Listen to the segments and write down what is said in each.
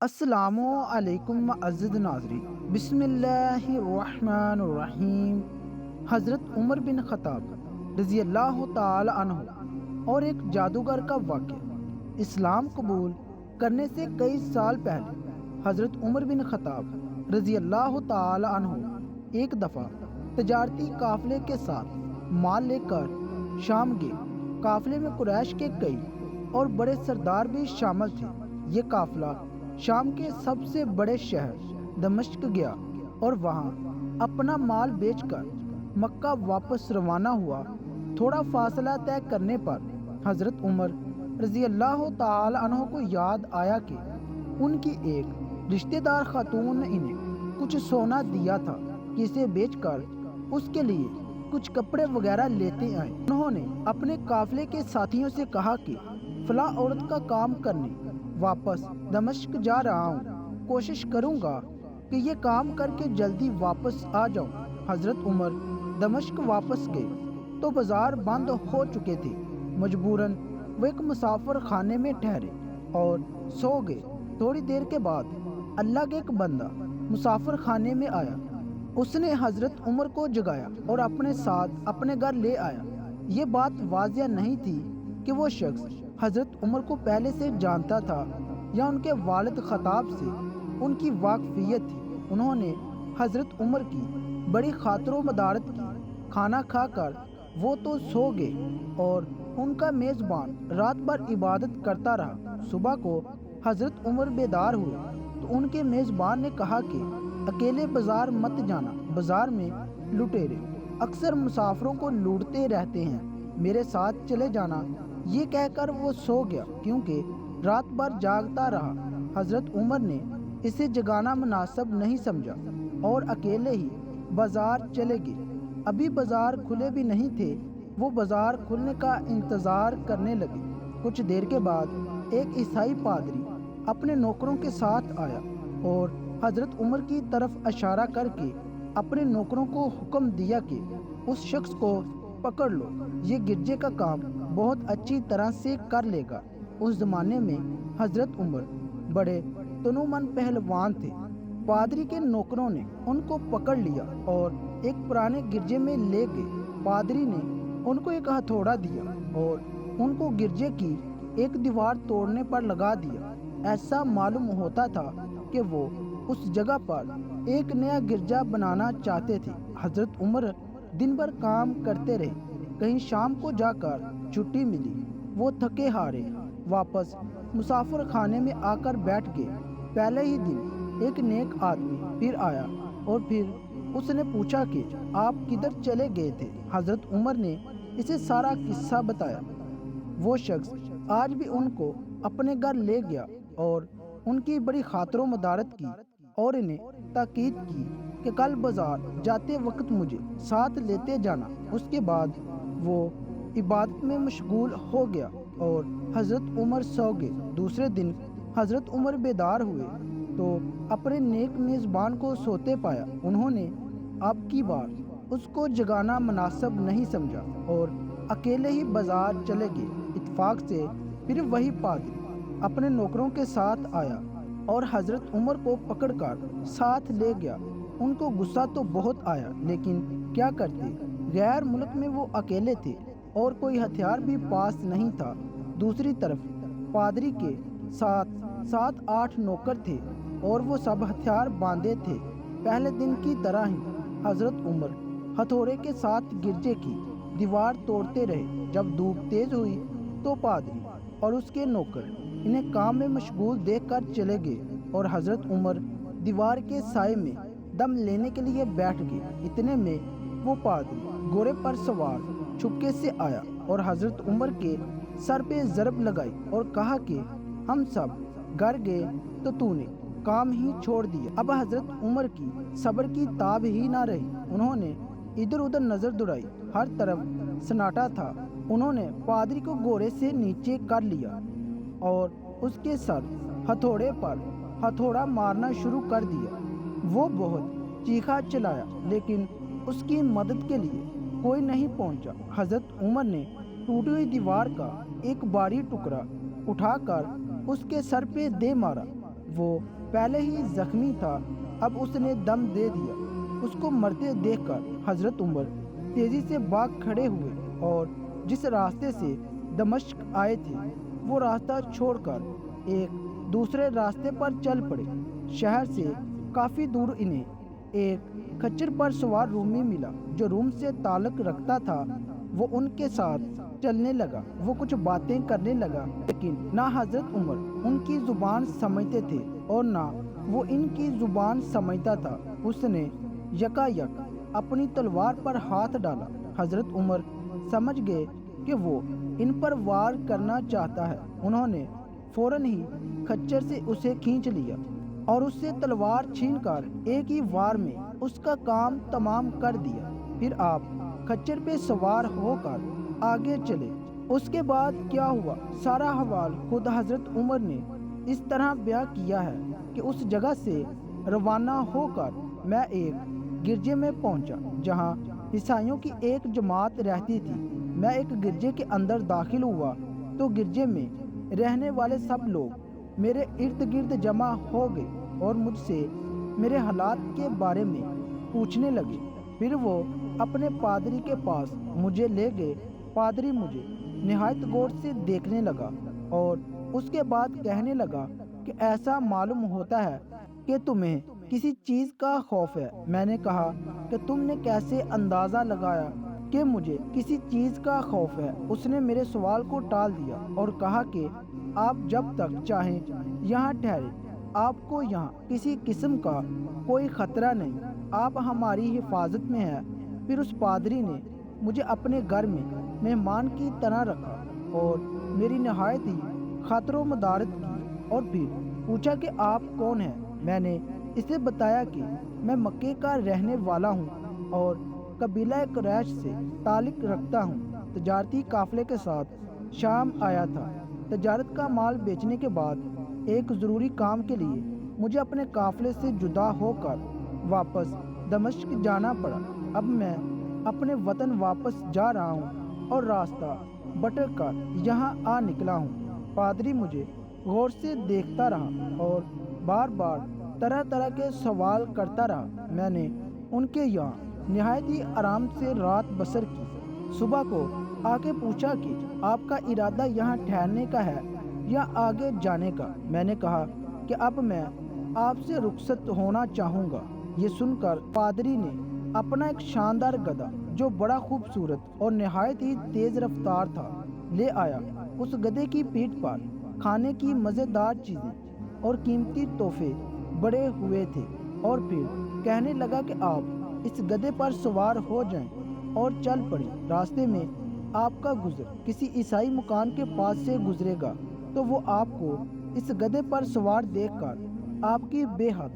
السلام علیکم معزز ناظرین، بسم اللہ الرحمن الرحیم۔ حضرت عمر بن خطاب رضی اللہ تعالی عنہ اور ایک جادوگر کا واقعہ۔ اسلام قبول کرنے سے کئی سال پہلے حضرت عمر بن خطاب رضی اللہ تعالی عنہ ایک دفعہ تجارتی قافلے کے ساتھ مال لے کر شام گئے۔ قافلے میں قریش کے کئی اور بڑے سردار بھی شامل تھے۔ یہ قافلہ شام کے سب سے بڑے شہر دمشق گیا اور وہاں اپنا مال بیچ کر مکہ واپس روانہ ہوا۔ تھوڑا فاصلہ طے کرنے پر حضرت عمر رضی اللہ تعالی عنہ کو یاد آیا کہ ان کی ایک رشتہ دار خاتون نے انہیں کچھ سونا دیا تھا کہ اسے بیچ کر اس کے لیے کچھ کپڑے وغیرہ لیتے آئیں۔ انہوں نے اپنے قافلے کے ساتھیوں سے کہا کہ فلاں عورت کا کام کرنے واپس دمشق جا رہا ہوں، کوشش کروں گا کہ یہ کام کر کے جلدی واپس آ جاؤں۔ حضرت عمر دمشق واپس گئے تو بازار بند ہو چکے تھے۔ مجبوراً وہ ایک مسافر خانے میں ٹھہرے اور سو گئے۔ تھوڑی دیر کے بعد اللہ کے ایک بندہ مسافر خانے میں آیا۔ اس نے حضرت عمر کو جگایا اور اپنے ساتھ اپنے گھر لے آیا۔ یہ بات واضح نہیں تھی کہ وہ شخص حضرت عمر کو پہلے سے جانتا تھا یا ان کے والد خطاب سے ان کی واقفیت تھی۔ انہوں نے حضرت عمر کی بڑی خاطر و مدارت کی۔ کھانا کھا کر وہ تو سو گئے اور ان کا میزبان رات بھر عبادت کرتا رہا۔ صبح کو حضرت عمر بیدار ہوئے تو ان کے میزبان نے کہا کہ اکیلے بازار مت جانا، بازار میں لٹیرے اکثر مسافروں کو لوٹتے رہتے ہیں، میرے ساتھ چلے جانا۔ یہ کہہ کر وہ سو گیا کیونکہ رات بھر جاگتا رہا۔ حضرت عمر نے اسے جگانا مناسب نہیں سمجھا اور اکیلے ہی بازار چلے گئے۔ ابھی بازار کھلے بھی نہیں تھے، وہ بازار کھلنے کا انتظار کرنے لگے۔ کچھ دیر کے بعد ایک عیسائی پادری اپنے نوکروں کے ساتھ آیا اور حضرت عمر کی طرف اشارہ کر کے اپنے نوکروں کو حکم دیا کہ اس شخص کو پکڑ لو، یہ گرجے کا کام بہت اچھی طرح سے کر لے گا۔ اس زمانے میں حضرت عمر بڑے تنومند پہلوان تھے۔ پادری کے نوکروں نے ان کو پکڑ لیا اور ایک پرانے گرجے میں لے گئے۔ پادری نے ان کو ایک ہتھوڑا دیا اور ان کو گرجے کی ایک دیوار توڑنے پر لگا دیا۔ ایسا معلوم ہوتا تھا کہ وہ اس جگہ پر ایک نیا گرجا بنانا چاہتے تھے۔ حضرت عمر دن بھر کام کرتے رہے۔ کہیں شام کو جا کر چھٹی ملی، وہ تھکے ہارے واپس مسافر خانے میں آ کر بیٹھ گئے۔ پہلے ہی دن ایک نیک آدمی پھر آیا اور پھر اس نے پوچھا کہ آپ کدھر چلے گئے تھے؟ حضرت عمر نے اسے سارا قصہ بتایا۔ وہ شخص آج بھی ان کو اپنے گھر لے گیا اور ان کی بڑی خاطر و مدارت کی اور انہیں تاکید کی کہ کل بازار جاتے وقت مجھے ساتھ لیتے جانا۔ اس کے بعد وہ عبادت میں مشغول ہو گیا اور حضرت عمر سو گئے۔ دوسرے دن حضرت عمر بیدار ہوئے تو اپنے نیک میزبان کو سوتے پایا۔ انہوں نے اب کی بار اس کو جگانا مناسب نہیں سمجھا اور اکیلے ہی بازار چلے گئے۔ اتفاق سے پھر وہی پادری اپنے نوکروں کے ساتھ آیا اور حضرت عمر کو پکڑ کر ساتھ لے گیا۔ ان کو غصہ تو بہت آیا، لیکن کیا کرتے، غیر ملک میں وہ اکیلے تھے اور کوئی ہتھیار بھی پاس نہیں تھا۔ دوسری طرف پادری کے ساتھ 7-8 نوکر تھے اور وہ سب ہتھیار باندھے تھے۔ پہلے دن کی طرح ہی حضرت عمر ہتھوڑے کے ساتھ گرجے کی دیوار توڑتے رہے۔ جب دھوپ تیز ہوئی تو پادری اور اس کے نوکر انہیں کام میں مشغول دیکھ کر چلے گئے اور حضرت عمر دیوار کے سائے میں دم لینے کے لیے بیٹھ گئے۔ اتنے میں وہ پادری گھوڑے پر سوار چھپکے سے آیا اور حضرت عمر کے سر پہ ضرب لگائی اور کہا کہ ہم سب گھر گئے تو تو نے کام ہی چھوڑ دیا۔ اب حضرت عمر کی صبر کی تاب ہی نہ رہی۔ انہوں نے ادھر ادھر نظر دوڑائی، ہر طرف سناٹا تھا۔ انہوں نے پادری کو گھوڑے سے نیچے کر لیا اور اس کے سر ہتھوڑے پر ہتھوڑا مارنا شروع کر دیا۔ وہ بہت چیخا چلایا لیکن اس کی مدد کے لیے کوئی نہیں پہنچا۔ حضرت عمر نے ٹوٹی ہوئی دیوار کا ایک بھاری ٹکڑا اٹھا کر اس کے سر پہ دے مارا، وہ پہلے ہی زخمی تھا، اب اس نے دم دے دیا۔ اس کو مرتے دیکھ کر حضرت عمر تیزی سے بھاگ کھڑے ہوئے اور جس راستے سے دمشق آئے تھے وہ راستہ چھوڑ کر ایک دوسرے راستے پر چل پڑے۔ شہر سے کافی دور انہیں ایک کھچر پر سوار رومی ملا جو روم سے تعلق رکھتا تھا۔ وہ ان کے ساتھ چلنے لگا، وہ کچھ باتیں کرنے لگا، لیکن نہ حضرت عمر ان کی زبان سمجھتے تھے اور نہ وہ ان کی زبان سمجھتا تھا۔ اس نے یکا یک اپنی تلوار پر ہاتھ ڈالا۔ حضرت عمر سمجھ گئے کہ وہ ان پر وار کرنا چاہتا ہے۔ انہوں نے فوراً ہی کھچر سے اسے کھینچ لیا اور اس سے تلوار چھین کر ایک ہی وار میں اس کا کام تمام کر دیا۔ پھر آپ کھچر پہ سوار ہو کر آگے چلے۔ اس کے بعد کیا ہوا سارا حوال خود حضرت عمر نے اس طرح بیان کیا ہے کہ اس جگہ سے روانہ ہو کر میں ایک گرجے میں پہنچا جہاں عیسائیوں کی ایک جماعت رہتی تھی۔ میں ایک گرجے کے اندر داخل ہوا تو گرجے میں رہنے والے سب لوگ میرے ارد گرد جمع ہو گئے اور مجھ سے میرے حالات کے بارے میں پوچھنے لگے۔ پھر وہ اپنے پادری کے پاس مجھے لے گئے۔ پادری مجھے نہایت غور سے دیکھنے لگا اور اس کے بعد کہنے لگا کہ ایسا معلوم ہوتا ہے کہ تمہیں کسی چیز کا خوف ہے۔ میں نے کہا کہ تم نے کیسے اندازہ لگایا کہ مجھے کسی چیز کا خوف ہے؟ اس نے میرے سوال کو ٹال دیا اور کہا کہ آپ جب تک چاہیں یہاں ٹھہرے، آپ کو یہاں کسی قسم کا کوئی خطرہ نہیں، آپ ہماری حفاظت میں ہیں۔ پھر اس پادری نے مجھے اپنے گھر میں مہمان کی طرح رکھا اور میری نہایت ہی خاطر و مدارت کی اور پھر پوچھا کہ آپ کون ہیں؟ میں نے اسے بتایا کہ میں مکے کا رہنے والا ہوں اور قبیلہ قریش سے تعلق رکھتا ہوں۔ تجارتی قافلے کے ساتھ شام آیا تھا۔ تجارت کا مال بیچنے کے بعد ایک ضروری کام کے لیے مجھے اپنے قافلے سے جدا ہو کر واپس دمشق جانا پڑا۔ اب میں اپنے وطن واپس جا رہا ہوں اور راستہ بھٹک کر یہاں آ نکلا ہوں۔ پادری مجھے غور سے دیکھتا رہا اور بار بار طرح طرح کے سوال کرتا رہا۔ میں نے ان کے یہاں نہایت ہی آرام سے رات بسر کی۔ صبح کو آ کے پوچھا کہ آپ کا ارادہ یہاں ٹھہرنے کا ہے یا آگے جانے کا؟ میں نے کہا کہ اب میں آپ سے رخصت ہونا چاہوں گا۔ یہ سن کر پادری نے اپنا ایک شاندار گدھا جو بڑا خوبصورت اور نہایت ہی تیز رفتار تھا لے آیا۔ اس گدھے کی پیٹھ پر کھانے کی مزیدار چیزیں اور قیمتی تحفے بڑے ہوئے تھے اور پھر کہنے لگا کہ آپ اس گدھے پر سوار ہو جائیں اور چل پڑیں۔ راستے میں آپ کا گزر کسی عیسائی مکان کے پاس سے گزرے گا تو وہ آپ کو اس گدھے پر سوار دیکھ کر آپ کی بے حد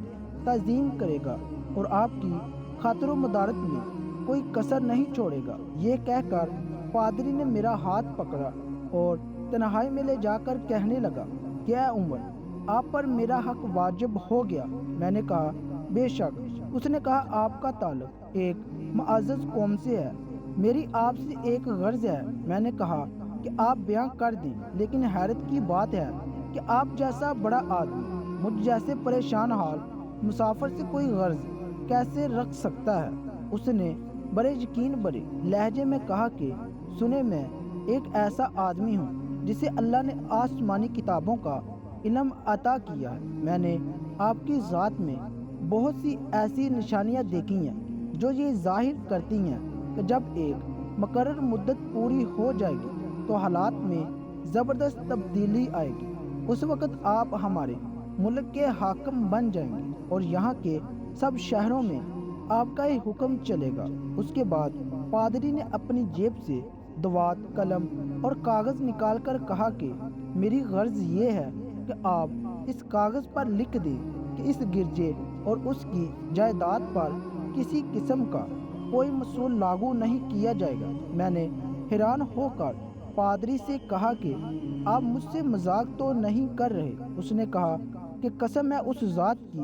تعظیم کرے گا اور آپ کی خاطر و مدارت میں کوئی کسر نہیں چھوڑے گا۔ یہ کہہ کر پادری نے میرا ہاتھ پکڑا اور تنہائی میں لے جا کر کہنے لگا کہ اے عمر، آپ پر میرا حق واجب ہو گیا۔ میں نے کہا بے شک۔ اس نے کہا آپ کا تعلق ایک معزز قوم سے ہے، میری آپ سے ایک غرض ہے۔ میں نے کہا کہ آپ بیان کر دیں، لیکن حیرت کی بات ہے کہ آپ جیسا بڑا آدمی مجھ جیسے پریشان حال مسافر سے کوئی غرض کیسے رکھ سکتا ہے؟ اس نے بڑے یقین بھرے لہجے میں کہا کہ سنیں، میں ایک ایسا آدمی ہوں جسے اللہ نے آسمانی کتابوں کا علم عطا کیا ہے۔ میں نے آپ کی ذات میں بہت سی ایسی نشانیاں دیکھی ہیں جو یہ ظاہر کرتی ہیں کہ جب ایک مقرر مدت پوری ہو جائے گی تو حالات میں زبردست تبدیلی آئے گی۔ اس وقت آپ ہمارے ملک کے حاکم بن جائیں گے اور یہاں کے سب شہروں میں آپ کا ہی حکم چلے گا۔ اس کے بعد پادری نے اپنی جیب سے دوات، قلم اور کاغذ نکال کر کہا کہ میری غرض یہ ہے کہ آپ اس کاغذ پر لکھ دیں کہ اس گرجے اور اس کی جائیداد پر کسی قسم کا کوئی مصول لاگو نہیں کیا جائے گا۔ میں نے حیران ہو کر پادری سے کہا کہ آپ مجھ سے مذاق تو نہیں کر رہے؟ اس نے کہا کہ قسم ہے اس ذات کی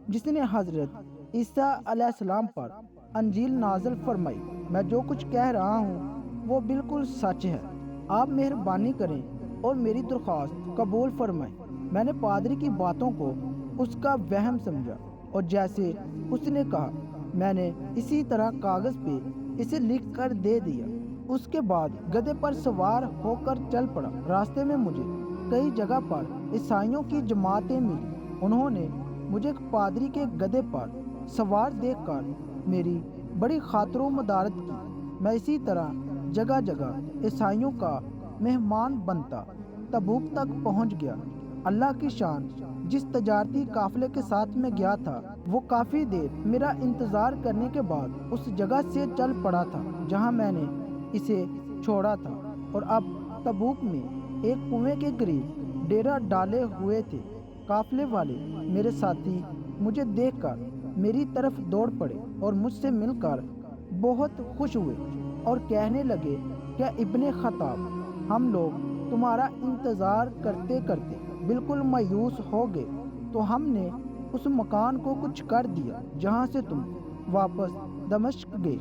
جس نے حضرت عیسیٰ علیہ السلام پر انجیل نازل فرمائی، میں جو کچھ کہہ رہا ہوں وہ بالکل سچ ہے۔ آپ مہربانی کریں اور میری درخواست قبول فرمائیں۔ میں نے پادری کی باتوں کو اس کا وہم سمجھا، اور جیسے اس نے کہا میں نے اسی طرح کاغذ پہ اسے لکھ کر دے دیا۔ اس کے بعد گدھے پر سوار ہو کر چل پڑا۔ راستے میں مجھے کئی جگہ پر عیسائیوں کی جماعتیں ملی۔ انہوں نے مجھے ایک پادری کے گدھے پر سوار دیکھ کر میری بڑی خاطر و مدارت کی۔ میں اسی طرح جگہ جگہ عیسائیوں کا مہمان بنتا تبوک تک پہنچ گیا۔ اللہ کی شان، جس تجارتی قافلے کے ساتھ میں گیا تھا وہ کافی دیر میرا انتظار کرنے کے بعد اس جگہ سے چل پڑا تھا جہاں میں نے اسے چھوڑا تھا، اور اب تبوک میں ایک کنویں کے قریب ڈیرا ڈالے ہوئے تھے۔ قافلے والے میرے ساتھی مجھے دیکھ کر میری طرف دوڑ پڑے اور مجھ سے مل کر بہت خوش ہوئے اور کہنے لگے کہ ابن خطاب، ہم لوگ تمہارا انتظار کرتے کرتے بالکل مایوس ہو گئے، تو ہم نے اس مکان کو کچھ کر دیا جہاں سے تم واپس دمشق گئے،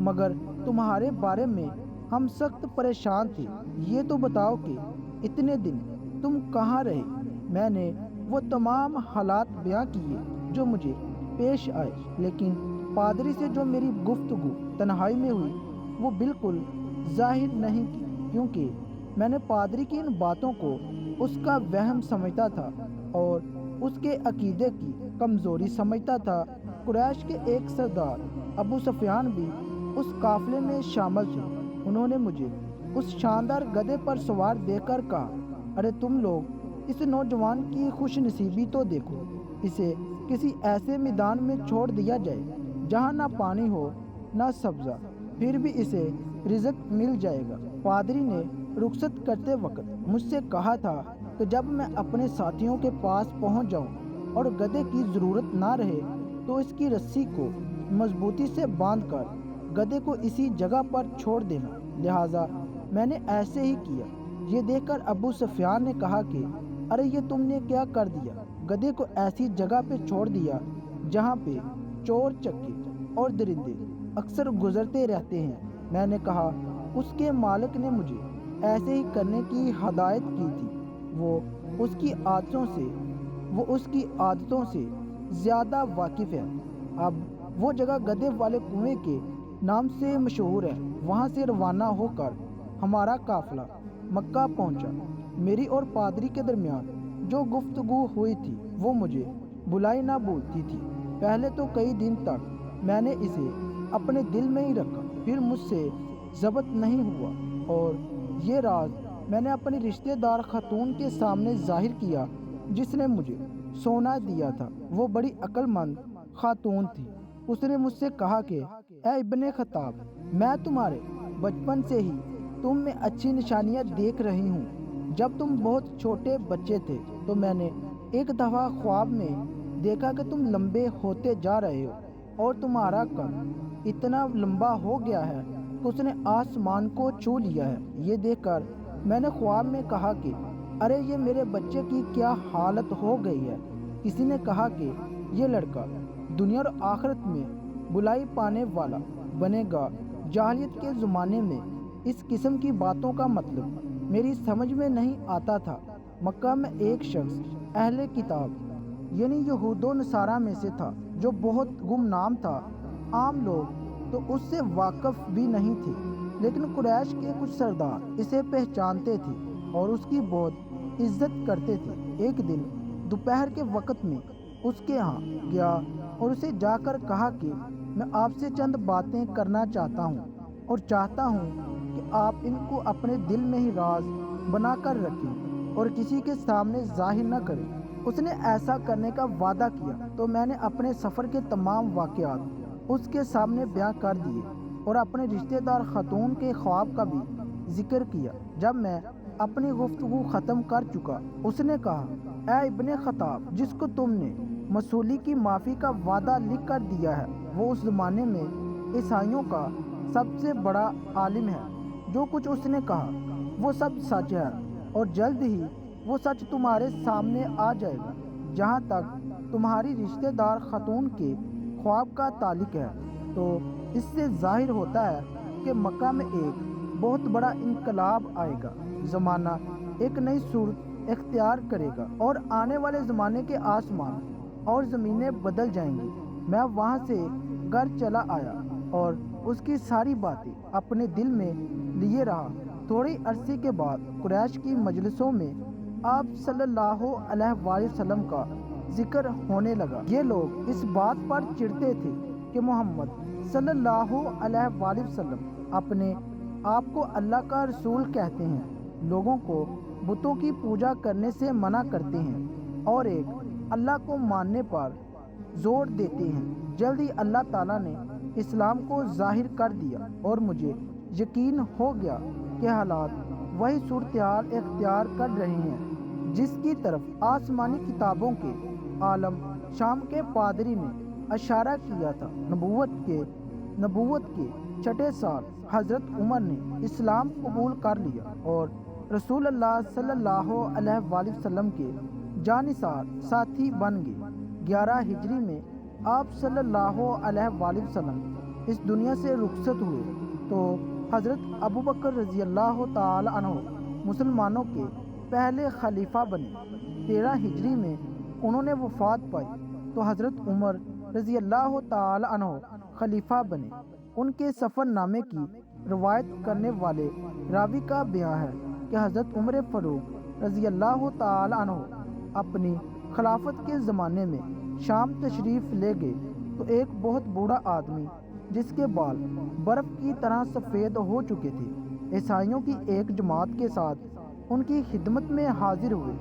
مگر تمہارے بارے میں ہم سخت پریشان تھے۔ یہ تو بتاؤ کہ اتنے دن تم کہاں رہے؟ میں نے وہ تمام حالات بیان کیے جو مجھے پیش آئے، لیکن پادری سے جو میری گفتگو تنہائی میں ہوئی وہ بالکل ظاہر نہیں کی، کیونکہ میں نے پادری کی ان باتوں کو اس کا وہم سمجھتا تھا اور اس کے عقیدے کی کمزوری سمجھتا تھا۔ قریش کے ایک سردار ابو سفیان بھی اس قافلے میں شامل تھے۔ انہوں نے مجھے اس شاندار گدھے پر سوار دیکھ کر کہا، ارے تم لوگ اس نوجوان کی خوش نصیبی تو دیکھو، اسے کسی ایسے میدان میں چھوڑ دیا جائے جہاں نہ پانی ہو نہ سبزہ، پھر بھی اسے رزق مل جائے گا۔ پادری نے رخصت کرتے وقت مجھ سے کہا تھا کہ جب میں اپنے ساتھیوں کے پاس پہنچ جاؤں اور گدھے کی ضرورت نہ رہے تو اس کی رسی کو مضبوطی سے باندھ کر گدھے کو اسی جگہ پر چھوڑ دینا، لہٰذا میں نے ایسے ہی کیا۔ یہ دیکھ کر ابو سفیان نے کہا کہ ارے یہ تم نے کیا کر دیا؟ گدھے کو ایسی جگہ پہ چھوڑ دیا جہاں پہ چور چکے اور درندے اکثر گزرتے رہتے ہیں۔ میں نے کہا اس کے مالک نے مجھے ایسے ہی کرنے کی ہدایت کی تھی، وہ اس کی عادتوں سے زیادہ واقف ہے۔ اب وہ جگہ گدھے والے کنویں کے نام سے مشہور ہے۔ وہاں سے روانہ ہو کر ہمارا قافلہ مکہ پہنچا۔ میری اور پادری کے درمیان جو گفتگو ہوئی تھی وہ مجھے بھلائی نہ بھولتی تھی۔ پہلے تو کئی دن تک میں نے اسے اپنے دل میں ہی رکھا، پھر مجھ سے ضبط نہیں ہوا اور یہ راز میں نے اپنی رشتہ دار خاتون کے سامنے ظاہر کیا جس نے مجھے سونا دیا تھا۔ وہ بڑی عقل مند خاتون تھی۔ اس نے مجھ سے کہا کہ اے ابن خطاب، میں تمہارے بچپن سے ہی تم میں اچھی نشانیاں دیکھ رہی ہوں۔ جب تم بہت چھوٹے بچے تھے تو میں نے ایک دفعہ خواب میں دیکھا کہ تم لمبے ہوتے جا رہے ہو اور تمہارا قد اتنا لمبا ہو گیا ہے کہ اس نے آسمان کو چھو لیا ہے۔ یہ دیکھ کر میں نے خواب میں کہا کہ ارے یہ میرے بچے کی کیا حالت ہو گئی ہے۔ کسی نے کہا کہ یہ لڑکا دنیا اور آخرت میں بلائی پانے والا بنے گا۔ جاہلیت کے زمانے میں اس قسم کی باتوں کا مطلب میری سمجھ میں نہیں آتا تھا۔ مکہ میں ایک شخص اہل کتاب یعنی یہود و نصارہ میں سے تھا جو بہت گمنام تھا۔ عام لوگ تو اس سے واقف بھی نہیں تھے، لیکن قریش کے کچھ سردار اسے پہچانتے تھے اور اس کی بہت عزت کرتے تھے۔ ایک دن دوپہر کے وقت میں اس کے ہاں گیا اور اسے جا کر کہا کہ میں آپ سے چند باتیں کرنا چاہتا ہوں اور چاہتا ہوں کہ آپ ان کو اپنے دل میں ہی راز بنا کر رکھیں اور کسی کے سامنے ظاہر نہ کریں۔ اس نے ایسا کرنے کا وعدہ کیا تو میں نے اپنے سفر کے تمام واقعات اس کے سامنے بیان کر دیے اور اپنے رشتہ دار خاتون کے خواب کا بھی ذکر کیا۔ جب میں اپنی گفتگو ختم کر چکا اس نے کہا، اے ابن خطاب، جس کو تم نے موصولی کی معافی کا وعدہ لکھ کر دیا ہے وہ اس زمانے میں عیسائیوں کا سب سے بڑا عالم ہے۔ جو کچھ اس نے کہا وہ سب سچ ہے اور جلد ہی وہ سچ تمہارے سامنے آ جائے گا۔ جہاں تک تمہاری رشتہ دار خاتون کے خواب کا تعلق ہے تو اس سے ظاہر ہوتا ہے کہ مکہ میں ایک بہت بڑا انقلاب آئے گا، زمانہ ایک نئی صورت اختیار کرے گا اور آنے والے زمانے کے آسمان اور زمینیں بدل جائیں گی۔ میں وہاں سے گھر چلا آیا اور اس کی ساری باتیں اپنے دل میں لیے رہا۔ تھوڑی عرصے کے بعد قریش کی مجلسوں میں آپ صلی اللہ علیہ وآلہ وسلم کا ذکر ہونے لگا۔ یہ لوگ اس بات پر چڑھتے تھے کہ محمد صلی اللہ علیہ وآلہ وسلم اپنے آپ کو اللہ کا رسول کہتے ہیں، لوگوں کو بتوں کی پوجا کرنے سے منع کرتے ہیں اور ایک اللہ کو ماننے پر زور دیتے ہیں۔ جلد ہی اللہ تعالیٰ نے اسلام کو ظاہر کر دیا اور مجھے یقین ہو گیا کہ حالات وہی صورتحال اختیار کر رہے ہیں جس کی طرف آسمانی کتابوں کے عالم شام کے پادری نے اشارہ کیا تھا۔ نبوت کے چھٹے سال حضرت عمر نے اسلام قبول کر لیا اور رسول اللہ صلی اللہ علیہ وآلہ وسلم کے جانثار ساتھی بن گئے۔ 11 ہجری میں آپ صلی اللہ علیہ وآلہ وسلم اس دنیا سے رخصت ہوئے تو حضرت ابوبکر رضی اللہ تعالی عنہ مسلمانوں کے پہلے خلیفہ بنے۔ 13 ہجری میں انہوں نے وفات پائی تو حضرت عمر رضی اللہ تعالی عنہ خلیفہ بنے۔ ان کے سفر نامے کی روایت کرنے والے راوی کا بیان ہے کہ حضرت عمر فاروق رضی اللہ تعالی عنہ اپنی خلافت کے زمانے میں شام تشریف لے گئے تو ایک بہت بوڑھا آدمی جس کے بال برف کی طرح سفید ہو چکے تھے عیسائیوں کی ایک جماعت کے ساتھ ان کی خدمت میں حاضر ہوئے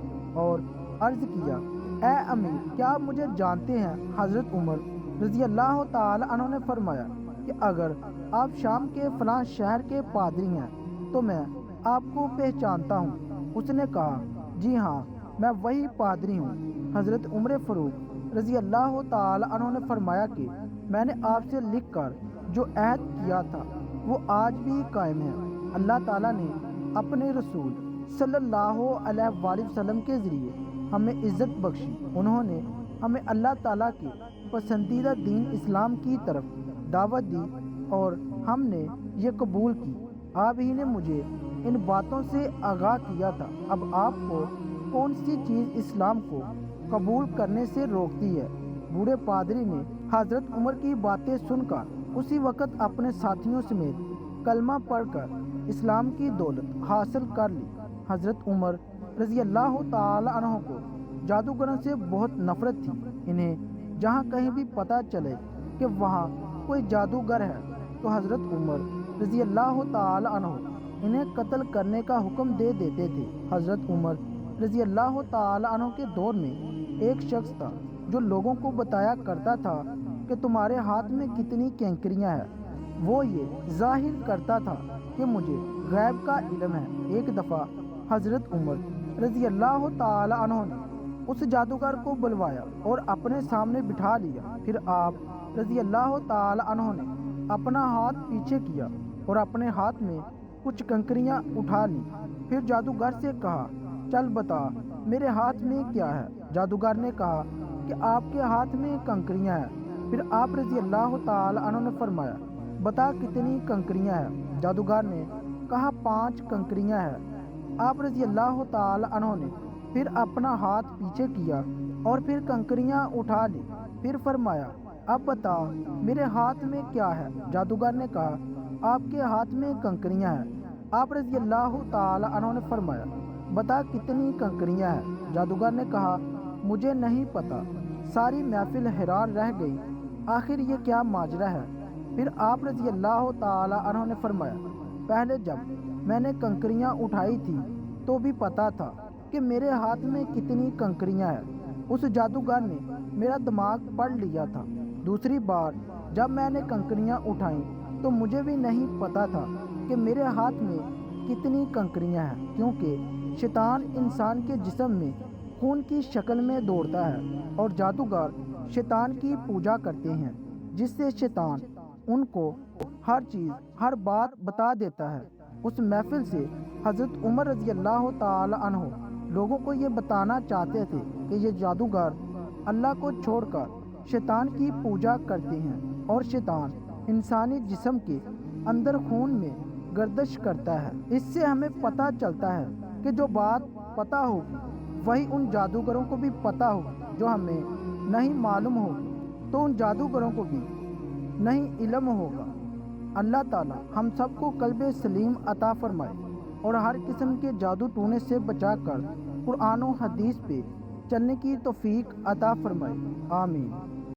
اور عرض کیا، اے امیر، کیا آپ مجھے جانتے ہیں؟ حضرت عمر رضی اللہ تعالی عنہ نے فرمایا کہ اگر آپ شام کے فلاں شہر کے پادری ہیں تو میں آپ کو پہچانتا ہوں۔ اس نے کہا، جی ہاں، میں وہی پادری ہوں۔ حضرت عمر فاروق رضی اللہ تعالی عنہ نے فرمایا کہ میں نے آپ سے لکھ کر جو عہد کیا تھا وہ آج بھی قائم ہے۔ اللہ تعالیٰ نے اپنے رسول صلی اللہ علیہ وآلہ وسلم کے ذریعے ہمیں عزت بخشی۔ انہوں نے ہمیں اللہ تعالیٰ کے پسندیدہ دین اسلام کی طرف دعوت دی اور ہم نے یہ قبول کی۔ آپ ہی نے مجھے ان باتوں سے آگاہ کیا تھا۔ اب آپ کو کون سی چیز اسلام کو قبول کرنے سے روکتی ہے؟ بوڑھے پادری نے حضرت عمر کی باتیں سن کر اسی وقت اپنے ساتھیوں سمیت کلمہ پڑھ کر اسلام کی دولت حاصل کر لی۔ حضرت عمر رضی اللہ تعالی عنہ کو جادوگروں سے بہت نفرت تھی۔ انہیں جہاں کہیں بھی پتہ چلے کہ وہاں کوئی جادوگر ہے تو حضرت عمر رضی اللہ تعالی عنہ انہیں قتل کرنے کا حکم دے دیتے تھے۔ حضرت عمر رضی اللہ تعالی عنہ کے دور میں ایک شخص تھا جو لوگوں کو بتایا کرتا تھا کہ تمہارے ہاتھ میں کتنی کینکریاں ہیں۔ وہ یہ ظاہر کرتا تھا کہ مجھے غیب کا علم ہے۔ ایک دفعہ حضرت عمر رضی اللہ تعالی عنہ نے اس جادوگر کو بلوایا اور اپنے سامنے بٹھا لیا۔ پھر آپ رضی اللہ تعالی عنہ نے اپنا ہاتھ پیچھے کیا اور اپنے ہاتھ میں کچھ کنکریاں اٹھا لیں۔ پھر جادوگر سے کہا، چل بتا میرے ہاتھ میں کیا ہے؟ جادوگر نے کہا کہ آپ کے ہاتھ میں کنکریاں ہیں۔ پھر آپ رضی اللہ تعالی عنہ نے فرمایا، بتا کتنی کنکریاں ہیں؟ جادوگر نے کہا 5 کنکریاں ہیں۔ آپ رضی اللہ تعالی عنہ نے پھر اپنا ہاتھ پیچھے کیا اور پھر کنکریاں اٹھا لی۔ پھر فرمایا، اب بتا میرے ہاتھ میں کیا ہے؟ جادوگر نے کہا، آپ کے ہاتھ میں کنکریاں ہیں۔ آپ رضی اللہ تعالی عنہ نے فرمایا، بتا کتنی کنکریاں ہیں؟ جادوگر نے کہا، مجھے نہیں پتا۔ ساری محفل حیران رہ گئی، آخر یہ کیا ماجرا ہے؟ پھر آپ رضی اللہ تعالی عنہ نے فرمایا، پہلے جب میں نے کنکریاں اٹھائی تھی تو بھی پتا تھا کہ میرے ہاتھ میں کتنی کنکریاں ہیں۔ اس جادوگر نے میرا دماغ پڑھ لیا تھا۔ دوسری بار جب میں نے کنکریاں اٹھائیں تو مجھے بھی نہیں پتا تھا کہ میرے ہاتھ میں کتنی کنکریاں ہیں، کیونکہ شیطان انسان کے جسم میں خون کی شکل میں دوڑتا ہے اور جادوگر شیطان کی پوجا کرتے ہیں، جس سے شیطان ان کو ہر چیز ہر بات بتا دیتا ہے۔ اس محفل سے حضرت عمر رضی اللہ تعالی عنہ لوگوں کو یہ بتانا چاہتے تھے کہ یہ جادوگر اللہ کو چھوڑ کر شیطان کی پوجا کرتے ہیں اور شیطان انسانی جسم کے اندر خون میں گردش کرتا ہے۔ اس سے ہمیں پتہ چلتا ہے کہ جو بات پتہ ہوگی وہی ان جادوگروں کو بھی پتہ ہوگی جو ہمیں نہیں معلوم ہوگی تو ان جادوگروں کو بھی نہیں علم ہوگا۔ اللہ تعالی ہم سب کو قلب سلیم عطا فرمائے اور ہر قسم کے جادو ٹونے سے بچا کر قرآن و حدیث پہ چلنے کی توفیق عطا فرمائے، آمین۔